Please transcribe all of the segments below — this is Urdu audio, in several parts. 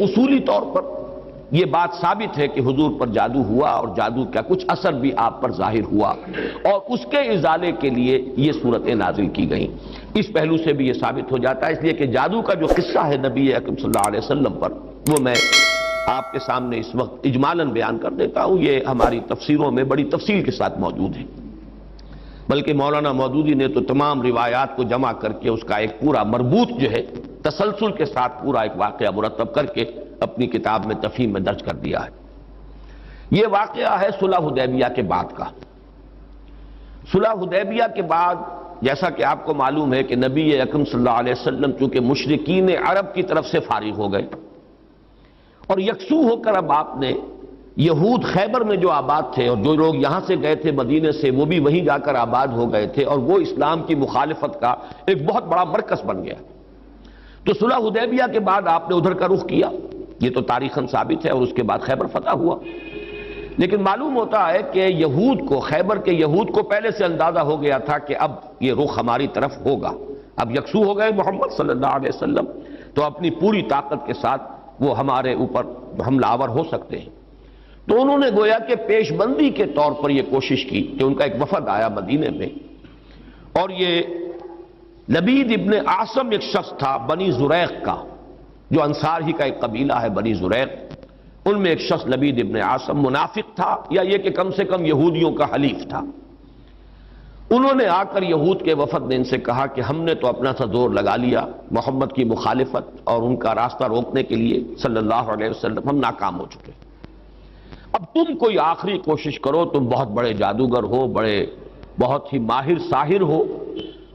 اصولی طور پر یہ بات ثابت ہے کہ حضور پر جادو ہوا اور جادو کا کچھ اثر بھی آپ پر ظاہر ہوا اور اس کے ازالے کے لیے یہ صورتیں نازل کی گئیں۔ اس پہلو سے بھی یہ ثابت ہو جاتا ہے، اس لیے کہ جادو کا جو قصہ ہے نبی اکرم صلی اللہ علیہ وسلم پر، وہ میں آپ کے سامنے اس وقت اجمالاً بیان کر دیتا ہوں۔ یہ ہماری تفسیروں میں بڑی تفصیل کے ساتھ موجود ہے، بلکہ مولانا مودودی نے تو تمام روایات کو جمع کر کے اس کا ایک پورا مربوط جو ہے تسلسل کے ساتھ پورا ایک واقعہ مرتب کر کے اپنی کتاب میں تفہیم میں درج کر دیا ہے۔ یہ واقعہ ہے صلح حدیبیہ کے بعد کا۔ صلح حدیبیہ کے بعد جیسا کہ آپ کو معلوم ہے کہ نبی اکرم صلی اللہ علیہ وسلم چونکہ مشرکین عرب کی طرف سے فارغ ہو گئے اور یکسو ہو کر اب آپ نے یہود خیبر میں جو آباد تھے اور جو لوگ یہاں سے گئے تھے مدینے سے وہ بھی وہیں جا کر آباد ہو گئے تھے اور وہ اسلام کی مخالفت کا ایک بہت بڑا مرکز بن گیا۔ تو صلح حدیبیہ کے بعد آپ نے ادھر کا رخ کیا، یہ تو تاریخاً ثابت ہے، اور اس کے بعد خیبر فتح ہوا۔ لیکن معلوم ہوتا ہے کہ یہود کو، خیبر کے یہود کو پہلے سے اندازہ ہو گیا تھا کہ اب یہ رخ ہماری طرف ہوگا، اب یکسو ہو گئے محمد صلی اللہ علیہ وسلم، تو اپنی پوری طاقت کے ساتھ وہ ہمارے اوپر حملہ آور ہو سکتے ہیں۔ تو انہوں نے گویا کہ پیش بندی کے طور پر یہ کوشش کی کہ ان کا ایک وفد آیا مدینے میں، اور یہ لبید ابن عاصم ایک شخص تھا بنی زریق کا، جو انصار ہی کا ایک قبیلہ ہے بنی زریق، ان میں ایک شخص لبید ابن عاصم منافق تھا، یا یہ کہ کم سے کم یہودیوں کا حلیف تھا۔ انہوں نے آ کر یہود کے وفد نے ان سے کہا کہ ہم نے تو اپنا سا زور لگا لیا محمد کی مخالفت اور ان کا راستہ روکنے کے لیے صلی اللہ علیہ وسلم، ہم ناکام ہو چکے، اب تم کوئی آخری کوشش کرو، تم بہت بڑے جادوگر ہو، بہت ہی ماہر ساحر ہو،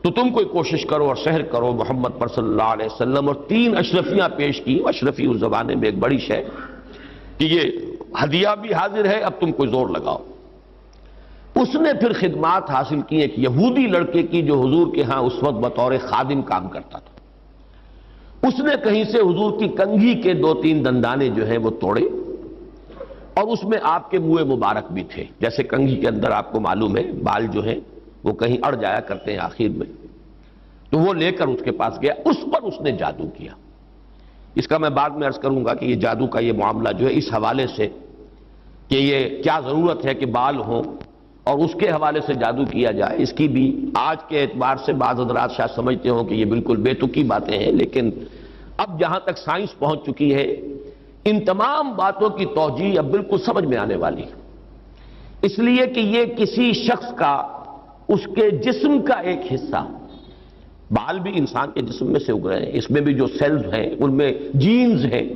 تو تم کوئی کوشش کرو اور سحر کرو محمد پر صلی اللہ علیہ وسلم۔ اور 3 اشرفیاں پیش کی، اشرفی اس زمانے میں ایک بڑی شے کہ یہ ہدیہ بھی حاضر ہے، اب تم کوئی زور لگاؤ۔ اس نے پھر خدمات حاصل کی ایک یہودی لڑکے کی جو حضور کے ہاں اس وقت بطور خادم کام کرتا تھا۔ اس نے کہیں سے حضور کی کنگھی کے 2-3 دندانے جو ہیں وہ توڑے، اور اس میں آپ کے منہ مبارک بھی تھے، جیسے کنگھی کے اندر آپ کو معلوم ہے بال جو ہیں وہ کہیں اڑ جایا کرتے ہیں آخر میں، تو وہ لے کر اس کے پاس گیا، اس پر اس نے جادو کیا۔ اس کا میں بعد میں عرض کروں گا کہ یہ جادو کا یہ معاملہ جو ہے اس حوالے سے کہ یہ کیا ضرورت ہے کہ بال ہوں اور اس کے حوالے سے جادو کیا جائے، اس کی بھی آج کے اعتبار سے بعض حضرات شاید سمجھتے ہوں کہ یہ بالکل بے تکی باتیں ہیں، لیکن اب جہاں تک سائنس پہنچ چکی ہے ان تمام باتوں کی توجیہ اب بالکل سمجھ میں آنے والی ہے، اس لیے کہ یہ کسی شخص کا، اس کے جسم کا ایک حصہ، بال بھی انسان کے جسم میں سے اگ رہے ہیں، اس میں بھی جو سیلز ہیں ان میں جینز ہیں،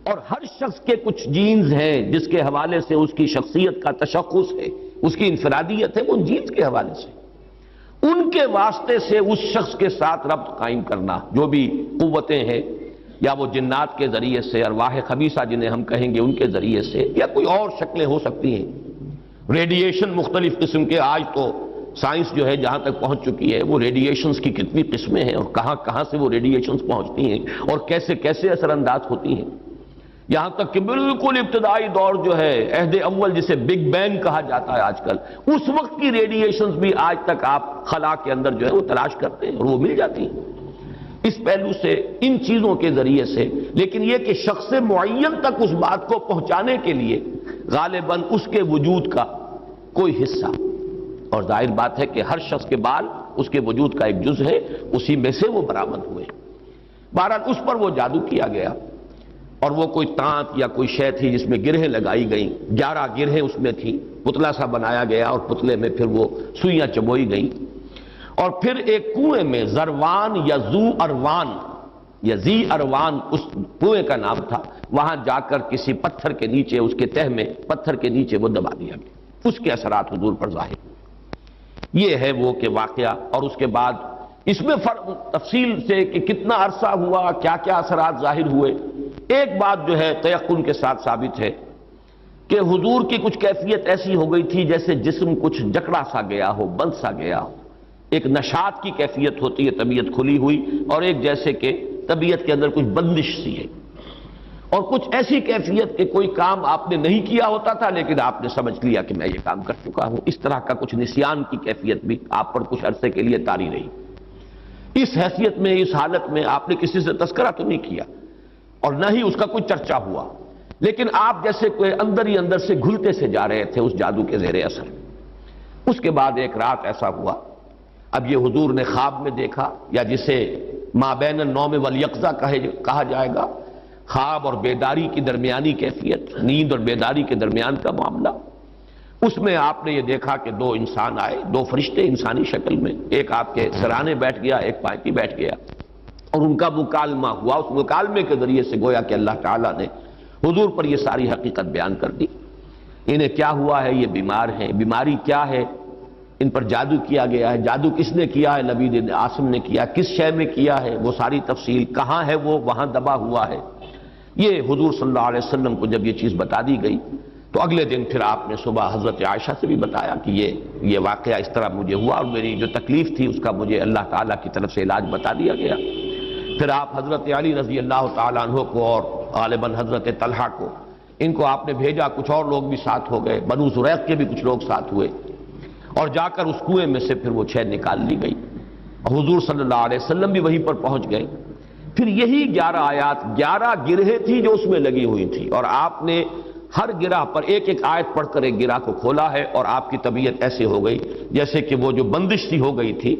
اور ہر شخص کے کچھ جینز ہیں جس کے حوالے سے اس کی شخصیت کا تشخص ہے، اس کی انفرادیت ہے، وہ جینز کے حوالے سے ان کے واسطے سے اس شخص کے ساتھ ربط قائم کرنا، جو بھی قوتیں ہیں یا وہ جنات کے ذریعے سے، ارواح خبیثہ جنہیں ہم کہیں گے ان کے ذریعے سے، یا کوئی اور شکلیں ہو سکتی ہیں، ریڈیشن مختلف قسم کے، آج تو سائنس جو ہے جہاں تک پہنچ چکی ہے وہ ریڈیشنز کی کتنی قسمیں ہیں اور کہاں کہاں سے وہ ریڈیشنز پہنچتی ہیں اور کیسے کیسے اثر انداز ہوتی ہیں، یہاں تک کہ بالکل ابتدائی دور جو ہے عہد اول جسے بگ بینگ کہا جاتا ہے آج کل، اس وقت کی ریڈیشنز بھی آج تک آپ خلا کے اندر جو ہے وہ تلاش کرتے ہیں اور وہ مل جاتی ہیں۔ اس پہلو سے ان چیزوں کے ذریعے سے، لیکن یہ کہ شخص معین تک اس بات کو پہنچانے کے لیے غالباً اس کے وجود کا کوئی حصہ، اور ظاہر بات ہے کہ ہر شخص کے بال اس کے وجود کا ایک جز ہے، اسی میں سے وہ برآمد ہوئے۔ بہرحال اس پر وہ جادو کیا گیا، اور وہ کوئی تانت یا کوئی شے تھی جس میں گرہیں لگائی گئیں، 11 گرہیں اس میں تھیں، پتلا سا بنایا گیا اور پتلے میں پھر وہ سوئیاں چبوئی گئیں، اور پھر ایک کنویں میں زروان یا زو اروان یا زی اروان اس کنویں کا نام تھا، وہاں جا کر کسی پتھر کے نیچے، اس کے تہ میں پتھر کے نیچے وہ دبا دیا گیا، اس کے اثرات حضور پر ظاہر ہوئے۔ یہ ہے وہ کہ واقعہ، اور اس کے بعد اس میں تفصیل سے کہ کتنا عرصہ ہوا، کیا کیا اثرات ظاہر ہوئے۔ ایک بات جو ہے تیقن کے ساتھ ثابت ہے کہ حضور کی کچھ کیفیت ایسی ہو گئی تھی جیسے جسم کچھ جکڑا سا گیا ہو، بند سا گیا ہو، ایک نشاط کی کیفیت ہوتی ہے، طبیعت کھلی ہوئی، اور ایک جیسے کہ طبیعت کے اندر کچھ بندش سی ہے، اور کچھ ایسی کیفیت کہ کوئی کام آپ نے نہیں کیا ہوتا تھا لیکن آپ نے سمجھ لیا کہ میں یہ کام کر چکا ہوں، اس طرح کا کچھ نسیان کی کیفیت بھی آپ پر کچھ عرصے کے لیے طاری رہی۔ اس حیثیت میں، اس حالت میں آپ نے کسی سے تذکرہ تو نہیں کیا، اور نہ ہی اس کا کوئی چرچا ہوا، لیکن آپ جیسے کوئی اندر ہی اندر سے گھلتے سے جا رہے تھے اس جادو کے زیر اثر۔ اس کے بعد ایک رات ایسا ہوا، اب یہ حضور نے خواب میں دیکھا، یا جسے ما بین النوم والیقظہ کہا جائے گا، خواب اور بیداری کی درمیانی کیفیت، نیند اور بیداری کے درمیان کا معاملہ۔ اس میں آپ نے یہ دیکھا کہ دو انسان آئے، دو فرشتے انسانی شکل میں، ایک آپ کے سرانے بیٹھ گیا، ایک پائیں بیٹھ گیا، اور ان کا مکالمہ ہوا۔ اس مکالمے کے ذریعے سے گویا کہ اللہ تعالیٰ نے حضور پر یہ ساری حقیقت بیان کر دی۔ انہیں کیا ہوا ہے، یہ بیمار ہیں، بیماری کیا ہے، ان پر جادو کیا گیا ہے، جادو کس نے کیا ہے، لبید بن عاصم نے کیا، کس شے میں کیا ہے، وہ ساری تفصیل، کہاں ہے وہ وہاں دبا ہوا ہے۔ یہ حضور صلی اللہ علیہ وسلم کو جب یہ چیز بتا دی گئی تو اگلے دن پھر آپ نے صبح حضرت عائشہ سے بھی بتایا کہ یہ واقعہ اس طرح مجھے ہوا، اور میری جو تکلیف تھی اس کا مجھے اللہ تعالیٰ کی طرف سے علاج بتا دیا گیا۔ پھر آپ حضرت علی رضی اللہ تعالیٰ عنہ کو اور غالباً حضرت طلحہ کو، ان کو آپ نے بھیجا، کچھ اور لوگ بھی ساتھ ہو گئے، بنو زریق کے بھی کچھ لوگ ساتھ ہوئے، اور جا کر اس کنویں میں سے پھر وہ چھین نکال لی گئی، اور حضور صلی اللہ علیہ وسلم بھی وہیں پر پہنچ گئے۔ پھر یہی 11 آیات، 11 گرہیں تھی جو اس میں لگی ہوئی تھی، اور آپ نے ہر گرہ پر ایک ایک آیت پڑھ کر ایک گرہ کو کھولا ہے، اور آپ کی طبیعت ایسے ہو گئی جیسے کہ وہ جو بندش سی ہو گئی تھی،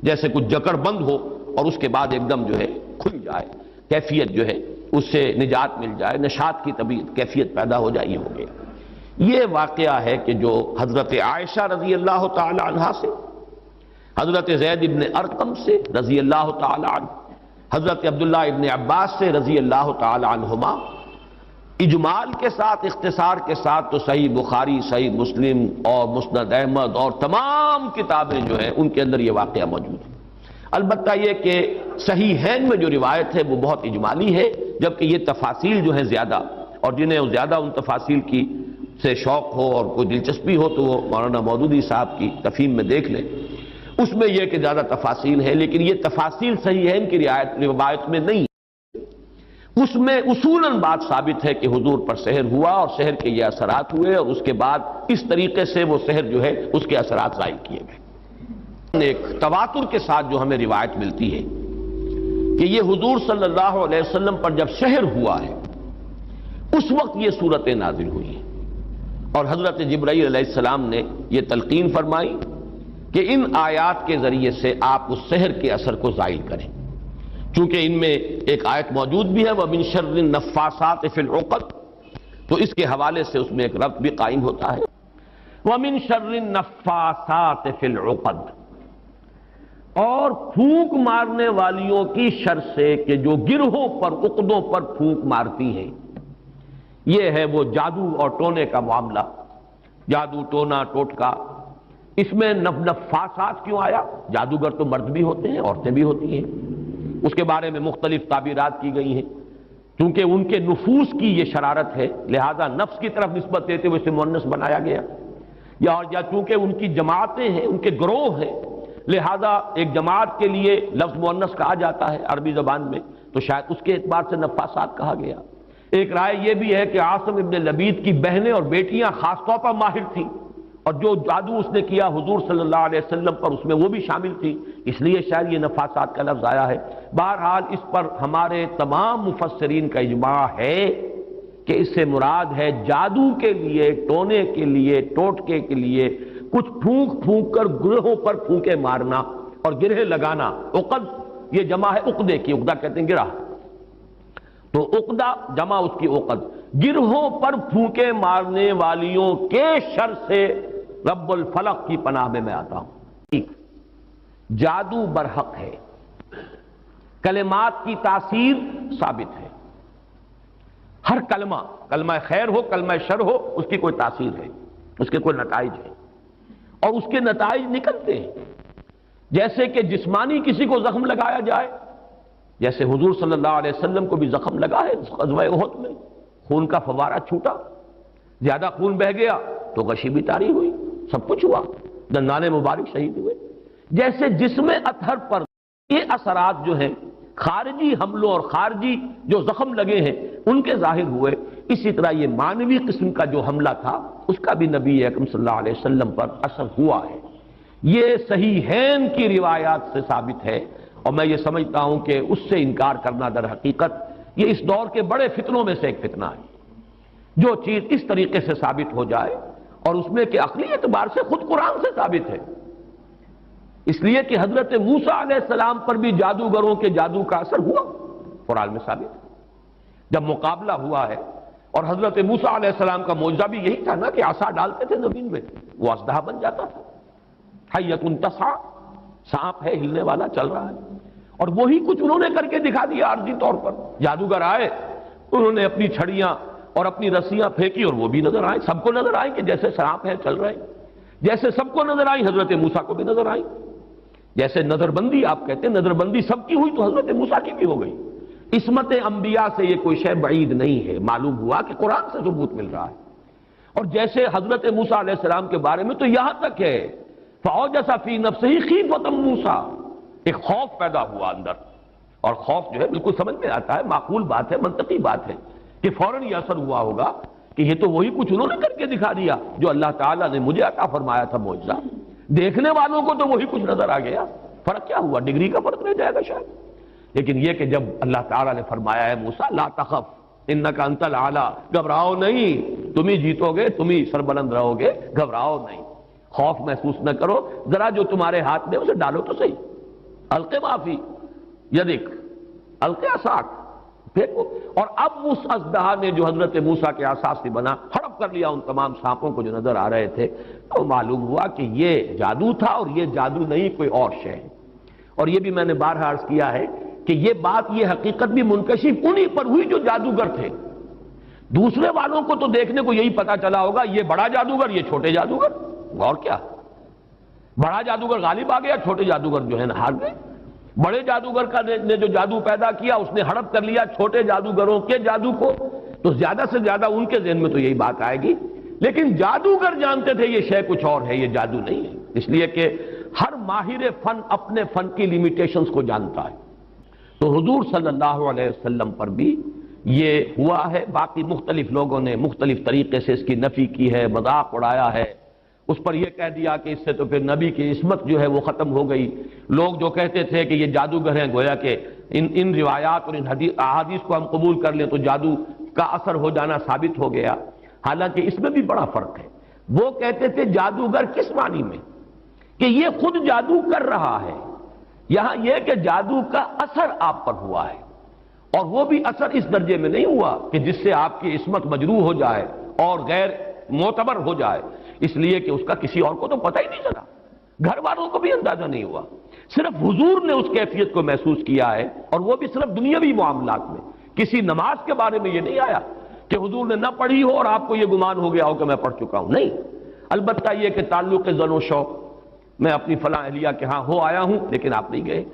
جیسے کچھ جکڑ بند ہو اور اس کے بعد ایک دم جو ہے کھل جائے، کیفیت جو ہے اس سے نجات مل جائے، نشاط کی طبیعت کیفیت پیدا ہو جائے، یہ ہو گیا۔ یہ واقعہ ہے کہ جو حضرت عائشہ رضی اللہ تعالی عنہا سے، حضرت زید ابن ارقم سے رضی اللہ تعالی عنہ، حضرت عبداللہ ابن عباس سے رضی اللہ تعالی عنہما، اجمال کے ساتھ، اختصار کے ساتھ تو صحیح بخاری، صحیح مسلم اور مسند احمد اور تمام کتابیں جو ہیں ان کے اندر یہ واقعہ موجود ہے۔ البتہ یہ کہ صحیحین میں جو روایت ہے وہ بہت اجمالی ہے، جبکہ یہ تفاصیل جو ہیں زیادہ، اور جنہیں زیادہ ان تفاصیل کی سے شوق ہو اور کوئی دلچسپی ہو تو وہ مولانا مودودی صاحب کی تفہیم میں دیکھ لیں، اس میں یہ کہ زیادہ تفاصیل ہے، لیکن یہ تفاصیل صحیحین کی روایت میں نہیں، اس میں اصولاً بات ثابت ہے کہ حضور پر سحر ہوا اور سحر کے یہ اثرات ہوئے، اور اس کے بعد اس طریقے سے وہ سحر جو ہے اس کے اثرات ظاہر کیے گئے۔ ایک تواتر کے ساتھ جو ہمیں روایت ملتی ہے کہ یہ حضور صلی اللہ علیہ وسلم پر جب سحر ہوا ہے اس وقت یہ صورتیں نازل ہوئی ہیں، اور حضرت جبرائیل علیہ السلام نے یہ تلقین فرمائی کہ ان آیات کے ذریعے سے آپ اس سحر کے اثر کو زائل کریں، چونکہ ان میں ایک آیت موجود بھی ہے وَمِن شَرِّ النَّفَّاثَاتِ فِي الْعُقَدِ، تو اس کے حوالے سے اس میں ایک ربط بھی قائم ہوتا ہے، وَمِن شَرِّ النَّفَّاثَاتِ فِي الْعُقَدِ، اور پھونک مارنے والیوں کی شر سے کہ جو گرہوں پر، عقدوں پر پھونک مارتی ہیں۔ یہ ہے وہ جادو اور ٹونے کا معاملہ، جادو ٹونا ٹوٹکا۔ اس میں نفاسات کیوں آیا؟ جادوگر تو مرد بھی ہوتے ہیں، عورتیں بھی ہوتی ہیں، اس کے بارے میں مختلف تعبیرات کی گئی ہیں، کیونکہ ان کے نفوس کی یہ شرارت ہے، لہذا نفس کی طرف نسبت دیتے ہوئے اسے مؤنث بنایا گیا، یا چونکہ ان کی جماعتیں ہیں، ان کے گروہ ہیں، لہذا ایک جماعت کے لیے لفظ مؤنث کہا جاتا ہے عربی زبان میں، تو شاید اس کے اعتبار سے نفاسات کہا گیا۔ ایک رائے یہ بھی ہے کہ عاصم ابن لبید کی بہنیں اور بیٹیاں خاص طور پر ماہر تھیں، اور جو جادو اس نے کیا حضور صلی اللہ علیہ وسلم پر اس میں وہ بھی شامل تھی، اس لیے شاید یہ نفاسات کا لفظ آیا ہے۔ بہرحال اس پر ہمارے تمام مفسرین کا اجماع ہے کہ اس سے مراد ہے جادو کے لیے، ٹونے کے لیے، ٹوٹکے کے لیے کچھ پھونک پھونک کر گرہوں پر پھونکے مارنا اور گرہ لگانا۔ عقد یہ جمع ہے عقدے کی، عقدہ کہتے ہیں گرہ، تو عقدہ جمع اس کی عقد، گرہوں پر پھونکے مارنے والیوں کے شر سے رب الفلق کی پناہ میں آتا ہوں۔ جادو برحق ہے، کلمات کی تاثیر ثابت ہے، ہر کلمہ، کلمہ خیر ہو کلمہ شر ہو، اس کی کوئی تاثیر ہے، اس کے کوئی نتائج ہے، اور اس کے نتائج نکلتے ہیں۔ جیسے کہ جسمانی کسی کو زخم لگایا جائے، جیسے حضور صلی اللہ علیہ وسلم کو بھی زخم لگا ہے غزوہ احد میں، خون کا فوارہ چھوٹا، زیادہ خون بہہ گیا تو غشی بھی طاری ہوئی، سب کچھ ہوا، دندان مبارک شہید ہوئے۔ جیسے جسم اطہر پر یہ اثرات جو ہیں خارجی حملوں اور خارجی جو زخم لگے ہیں ان کے ظاہر ہوئے، اسی طرح یہ مانوی قسم کا جو حملہ تھا اس کا بھی نبی اکرم صلی اللہ علیہ وسلم پر اثر ہوا ہے۔ یہ صحیحین کی روایات سے ثابت ہے، اور میں یہ سمجھتا ہوں کہ اس سے انکار کرنا در حقیقت یہ اس دور کے بڑے فتنوں میں سے ایک فتنہ ہے. جو چیز اس طریقے سے ثابت ہو جائے اور اس میں کہ عقلی اعتبار سے خود قرآن سے ثابت ہے. اس لیے کہ حضرت موسیٰ علیہ السلام پر بھی جادوگروں کے جادو کا اثر ہوا، قرآن میں ثابت ہے. جب مقابلہ ہوا ہے اور حضرت موسیٰ علیہ السلام کا معجزہ بھی یہی تھا نا کہ عصا ڈالتے تھے زمین میں وہ اژدہا بن جاتا تھا. حیۃ تسعیٰ، سانپ ہے ہلنے والا چل رہا ہے. اور وہی کچھ انہوں نے کر کے دکھا دیا عارضی طور پر. جادوگر آئے، انہوں نے اپنی چھڑیاں اور اپنی رسیاں پھینکی اور وہ بھی نظر آئیں. سب کو نظر آئیں کہ جیسے سانپ ہے چل رہے. جیسے سب کو نظر آئی حضرت موسیٰ کو بھی نظر آئی. جیسے نظر بندی آپ کہتے ہیں، نظر بندی سب کی ہوئی تو حضرت موسیٰ کی بھی ہو گئی. عصمت انبیاء سے یہ کوئی شے بعید نہیں ہے. معلوم ہوا کہ قرآن سے ثبوت مل رہا ہے. اور جیسے حضرت موسیٰ علیہ السلام کے بارے میں تو یہاں تک ہے فَأَوْجَسَ فِي نَفْسِهِ خِیفَةً موسیٰ، ایک خوف پیدا ہوا اندر. اور خوف جو ہے بالکل سمجھ میں آتا ہے، معقول بات ہے، منطقی بات ہے کہ فوراً یہ اثر ہوا ہوگا کہ یہ تو وہی کچھ انہوں نے کر کے دکھا دیا جو اللہ تعالیٰ نے مجھے عطا فرمایا تھا معجزہ. دیکھنے والوں کو تو وہی کچھ نظر آ گیا. فرق کیا ہوا؟ ڈگری کا فرق رہ جائے گا شاید. لیکن یہ کہ جب اللہ تعالیٰ نے فرمایا ہے موسیٰ لا تخف انک انت الاعلی، گھبراؤ نہیں، تم ہی جیتو گے، تم ہی سربلند رہو گے، گھبراؤ نہیں، خوف محسوس نہ کرو، ذرا جو تمہارے ہاتھ میں اسے ڈالو تو صحیح. الق ما فی یدک الق عصاک، پھینکو. اور اب اس اژدہا نے جو حضرت موسیٰ کے عصا سے بنا ہڑپ کر لیا ان تمام سانپوں کو جو نظر آ رہے تھے. تو معلوم ہوا کہ یہ جادو تھا اور یہ جادو نہیں کوئی اور شے ہے. اور یہ بھی میں نے بارہا عرض کیا ہے کہ یہ بات، یہ حقیقت بھی منکشف انہی پر ہوئی جو جادوگر تھے. دوسرے والوں کو تو دیکھنے کو یہی پتا چلا ہوگا یہ بڑا جادوگر یہ چھوٹے جادوگر. اور کیا، بڑا جادوگر غالب آ گیا، چھوٹے جادوگر جو ہے نا ہار گئے. بڑے جادوگر کا نے جو جادو پیدا کیا اس نے ہڑپ کر لیا چھوٹے جادوگروں کے جادو کو. تو زیادہ سے زیادہ ان کے ذہن میں تو یہی بات آئے گی. لیکن جادوگر جانتے تھے یہ شے کچھ اور ہے، یہ جادو نہیں ہے. اس لیے کہ ہر ماہر فن اپنے فن کی لیمیٹیشنز کو جانتا ہے. تو حضور صلی اللہ علیہ وسلم پر بھی یہ ہوا ہے. باقی مختلف لوگوں نے مختلف طریقے سے اس کی نفی کی ہے، مذاق اڑایا ہے. اس پر یہ کہہ دیا کہ اس سے تو پھر نبی کی عصمت جو ہے وہ ختم ہو گئی. لوگ جو کہتے تھے کہ یہ جادوگر ہیں، گویا کہ ان روایات اور ان احادیث کو ہم قبول کر لیں تو جادو کا اثر ہو جانا ثابت ہو گیا. حالانکہ اس میں بھی بڑا فرق ہے. وہ کہتے تھے جادوگر کس معنی میں کہ یہ خود جادو کر رہا ہے. یہاں یہ کہ جادو کا اثر آپ پر ہوا ہے، اور وہ بھی اثر اس درجے میں نہیں ہوا کہ جس سے آپ کی عصمت مجروح ہو جائے اور غیر معتبر ہو جائے. اس لیے کہ اس کا کسی اور کو تو پتہ ہی نہیں چلا، گھر والوں کو بھی اندازہ نہیں ہوا. صرف حضور نے اس کیفیت کو محسوس کیا ہے، اور وہ بھی صرف دنیاوی معاملات میں. کسی نماز کے بارے میں یہ نہیں آیا کہ حضور نے نہ پڑھی ہو اور آپ کو یہ گمان ہو گیا ہو کہ میں پڑھ چکا ہوں. نہیں، البتہ یہ کہ تعلق زن و شوق، میں اپنی فلاں اہلیہ کے ہاں ہو آیا ہوں لیکن آپ نہیں گئے.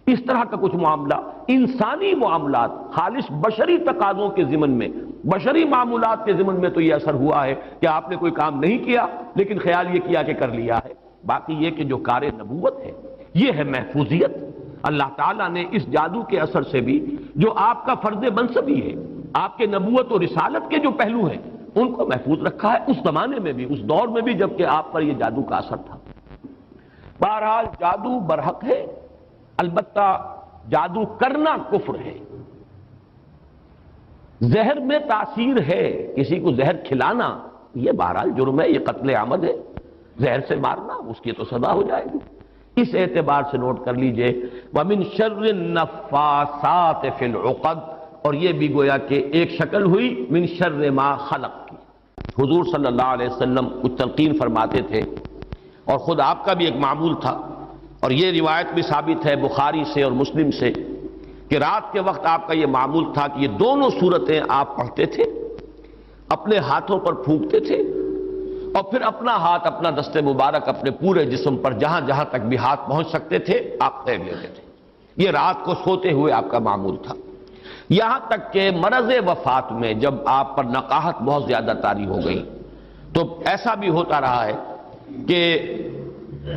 اس طرح کا کچھ معاملہ انسانی معاملات، خالص بشری تقاضوں کے ضمن میں، بشری معمولات کے ضمن میں تو یہ اثر ہوا ہے کہ آپ نے کوئی کام نہیں کیا لیکن خیال یہ کیا کہ کر لیا ہے. باقی یہ کہ جو کار نبوت ہے یہ ہے محفوظیت. اللہ تعالیٰ نے اس جادو کے اثر سے بھی جو آپ کا فرض منصبی ہے، آپ کے نبوت و رسالت کے جو پہلو ہیں ان کو محفوظ رکھا ہے، اس زمانے میں بھی، اس دور میں بھی جبکہ آپ پر یہ جادو کا اثر تھا. بہرحال جادو برحق ہے، البتہ جادو کرنا کفر ہے. زہر میں تاثیر ہے، کسی کو زہر کھلانا یہ بہرحال جرم ہے، یہ قتل عمد ہے. زہر سے مارنا اس کی تو سزا ہو جائے گی. اس اعتبار سے نوٹ کر لیجئے وَمِن شَرِّ النَّفَّاثَاتِ فِي الْعُقَدِ، اور یہ بھی گویا کہ ایک شکل ہوئی من شر ما خلق کی. حضور صلی اللہ علیہ وسلم کچھ تلقین فرماتے تھے اور خود آپ کا بھی ایک معمول تھا، اور یہ روایت بھی ثابت ہے بخاری سے اور مسلم سے کہ رات کے وقت آپ کا یہ معمول تھا کہ یہ دونوں صورتیں آپ پڑھتے تھے، اپنے ہاتھوں پر پھونکتے تھے اور پھر اپنا ہاتھ، اپنا دست مبارک اپنے پورے جسم پر جہاں جہاں تک بھی ہاتھ پہنچ سکتے تھے آپ پھیر لیتے تھے. یہ رات کو سوتے ہوئے آپ کا معمول تھا. یہاں تک کہ مرض وفات میں جب آپ پر نقاہت بہت زیادہ طاری ہو گئی تو ایسا بھی ہوتا رہا ہے کہ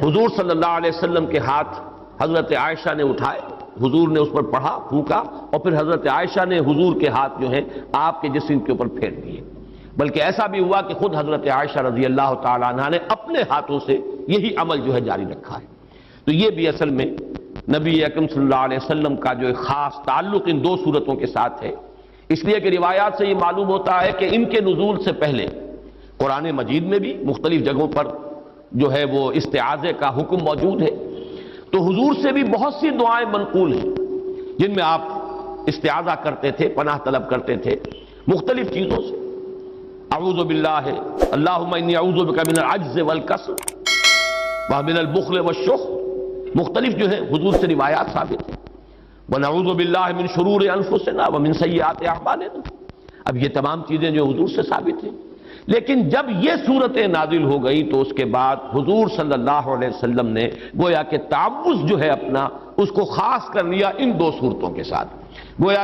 حضور صلی اللہ علیہ وسلم کے ہاتھ حضرت عائشہ نے اٹھائے، حضور نے اس پر پڑھا، پھونکا، اور پھر حضرت عائشہ نے حضور کے ہاتھ جو ہیں آپ کے جسم کے اوپر پھیر دیے. بلکہ ایسا بھی ہوا کہ خود حضرت عائشہ رضی اللہ تعالی عنہا نے اپنے ہاتھوں سے یہی عمل جو ہے جاری رکھا ہے. تو یہ بھی اصل میں نبی اکرم صلی اللہ علیہ وسلم کا جو ایک خاص تعلق ان دو صورتوں کے ساتھ ہے اس لیے کہ روایات سے یہ معلوم ہوتا ہے کہ ان کے نزول سے پہلے قرآن مجید میں بھی مختلف جگہوں پر جو ہے وہ استعاذے کا حکم موجود ہے، تو حضور سے بھی بہت سی دعائیں منقول ہیں جن میں آپ استعاذہ کرتے تھے، پناہ طلب کرتے تھے مختلف چیزوں سے۔ اعوذ باللہ، اللہم انی اعوذ بک من العجز والکسل ومن البخل والشح، مختلف جو ہے حضور سے روایات ثابت ہیں۔ ونعوذ باللہ من شرور انفسنا ومن سیئات اعمالنا، اب یہ تمام چیزیں جو حضور سے ثابت ہیں، لیکن جب یہ صورتیں نازل ہو گئی تو اس کے بعد حضور صلی اللہ علیہ وسلم نے گویا کہ تعوذ جو ہے اپنا اس کو خاص کر لیا ان دو صورتوں کے ساتھ، گویا